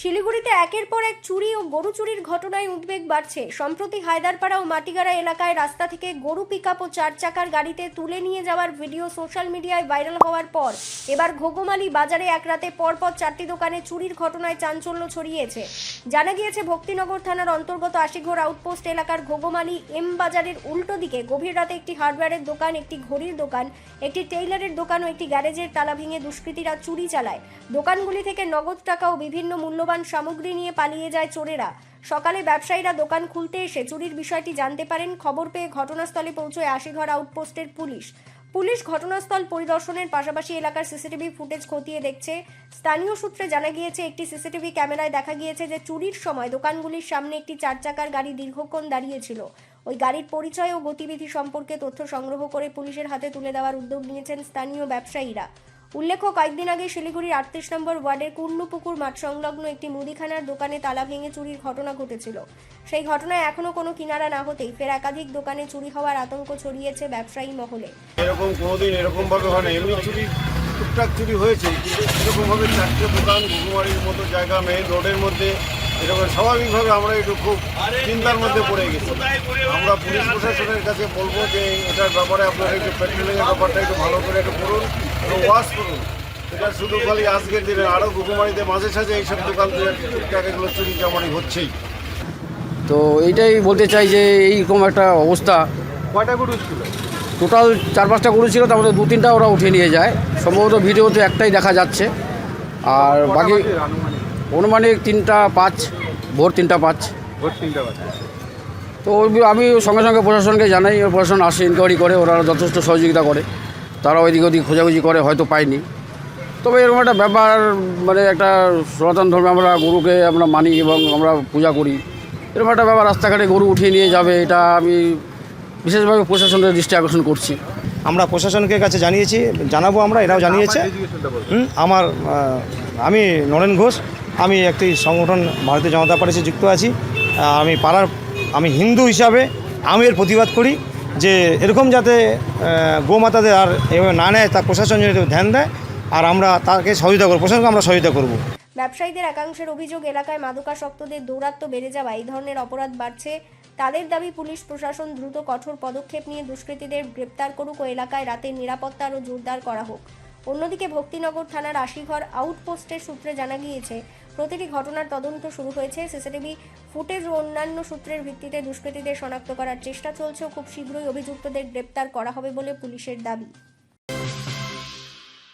শিলিগুড়িতে একের পর এক চুরি ও গরু চুরির ঘটনায় উদ্বেগ বাড়ছে। সম্প্রতি হায়দারপাড়া ও মাটিগাড়া এলাকায় রাস্তা থেকে গরু পিকআপ ও 4 চাকার গাড়িতে তুলে নিয়ে যাওয়ার ভিডিও সোশ্যাল মিডিয়ায় ভাইরাল হওয়ার পর এবার ঘোগমালি বাজারে এক রাতে পরপর 4টি দোকানে চুরির ঘটনায় চাঞ্চল্য ছড়িয়েছে। জানা গিয়েছে ভক্তিনগর থানার অন্তর্গত আশিঘর আউটপোস্ট এলাকার ঘোগমালি এম বাজারের উল্টো দিকে গভীর রাতে একটি হার্ডওয়্যারের দোকান, একটি ঘড়ির দোকান, একটি টেইলারের দোকান ও একটি গ্যারেজের তালা ভেঙে দুষ্কৃতীরা চুরি চালায়। দোকানগুলি থেকে নগদ টাকা ও বিভিন্ন মূল্যবান সামগ্রী নিয়ে পালিয়ে যায় চোরেরা। সকালে ব্যবসায়ীরা দোকান খুলতে এসে চুরির বিষয়টি জানতে পারেন। খবর পেয়ে ঘটনাস্থলে পৌঁছয় আশিঘর আউটপোস্টের পুলিশ ঘটনাস্থল পরিদর্শনের পাশাপাশি এলাকার সিসিটিভি ফুটেজ খতিয়ে দেখছে। স্থানীয় সূত্রে জানা গিয়েছে, একটি সিসিটিভি ক্যামেরায় দেখা গিয়েছে যে চুরির সময় দোকানগুলির সামনে একটি 4 চাকার গাড়ি দীর্ঘক্ষণ দাঁড়িয়েছিল। ওই গাড়ির পরিচয় ও গতিবিধি সম্পর্কে তথ্য সংগ্রহ করে পুলিশের হাতে তুলে দেওয়ার উদ্যোগ নিয়েছেন স্থানীয় ব্যবসায়ীরা। উল্লেখ্য, কয়েকদিন আগে শিলিগুড়ির 38 নম্বর ওয়ার্ডের কুন্ডুপুকুর মাঠ সংলগ্ন একটি মুদিখানার দোকানে তালা ভেঙে চুরির ঘটনা ঘটেছিল। সেই ঘটনায় এখনো কোনো কিনারা না হতেই ফের একাধিক দোকানে চুরি হওয়ার আতঙ্ক ছড়িয়েছে ব্যবসায়ী মহলে। এরকম কোনোদিন এরকম ভাবে হয় না। এমনি চুরি টুকটাক চুরি হয়েছে, এরকম ভাবে 4টে দোকান ঘুঘুমারির মতো জায়গা মেইন রোডের মধ্যে এরকম স্বাভাবিকভাবে আমরা একটু খুব চিন্তার মধ্যে পড়ে গেছি। আমরা পুলিশ প্রশাসনের কাছে বলবো যে এটার ব্যাপারে আপনারা একটু পেট্রোলিংয়ের ব্যাপারটা একটু ভালো করে একটু করুন, একটু ওয়াশ করুন। এটা শুধু খালি আজকের দিনে আরও ঘুঘুমারিতে মাঝে সাঝে এইসব দোকান থেকে টুকটাক এগুলো চুরি চামারি হচ্ছেই। তো এইটাই বলতে চাই যে এইরকম একটা অবস্থা। কয়টা গরু ছিল? টোটাল 4-5টা গরু ছিল, তার মধ্যে 2-3টা ওরা উঠিয়ে নিয়ে যায়। সম্ভবত ভিডিওতে একটাই দেখা যাচ্ছে, আর বাকি অনুমানিক 3টা 5, ভোর 3টা 5। তো আমি সঙ্গে সঙ্গে প্রশাসনকে জানাই, প্রশাসন আসে, ইনকোয়ারি করে, ওরা যথেষ্ট সহযোগিতা করে। তারা ওইদিক ওদিক খোঁজাখুঁজি করে, হয়তো পায়নি। তবে এরকম একটা ব্যাপার, মানে একটা সনাতন ধর্মে আমরা গরুকে আমরা মানি এবং আমরা পূজা করি। এরকম একটা ব্যাপার রাস্তাঘাটে গরু উঠিয়ে নিয়ে যাবে, এটা আমি বিশেষভাবে প্রশাসনের দৃষ্টি আকর্ষণ করছি। আমরা প্রশাসনকে কাছে জানিয়েছি, জানাবো আমরা, এরাও জানিয়েছে। আমি নরেন ঘোষ, আমি একটি সংগঠন ভারতীয় জনতা পার্টিতে যুক্ত আছি। আমি হিন্দু হিসাবে আমি এর প্রতিবাদ করি যে এরকম যাতে গোমাতাদের আর এভাবে না নেয়, তা প্রশাসন যদি ধ্যান দেয়, আর আমরা তাকে সহযোগিতা করব, প্রশাসনকে আমরা সহযোগিতা করব। ব্যবসায়ীদের একাংশের অভিযোগ, এলাকায় মাদকাসক্তদের দৌরাত্ম্য বেড়ে যাওয়া এই ধরনের অপরাধ বাড়ছে। তাদের দাবি, পুলিশ প্রশাসন দ্রুত কঠোর পদক্ষেপ নিয়ে দুষ্কৃতীদের গ্রেপ্তার করুক ও এলাকায় রাতের নিরাপত্তা আরও জোরদার করা হোক। অন্যদিকে ভক্তিনগর থানার আশিঘর আউটপোস্টের সূত্রে জানা গিয়েছে, প্রতিটি ঘটনার তদন্ত শুরু হয়েছে। সিসিটিভি ফুটেজ ও অন্যান্য সূত্রের ভিত্তিতে দুষ্কৃতীদের শনাক্ত করার চেষ্টা চলছে ও খুব শীঘ্রই অভিযুক্তদের গ্রেপ্তার করা হবে বলে পুলিশের দাবি।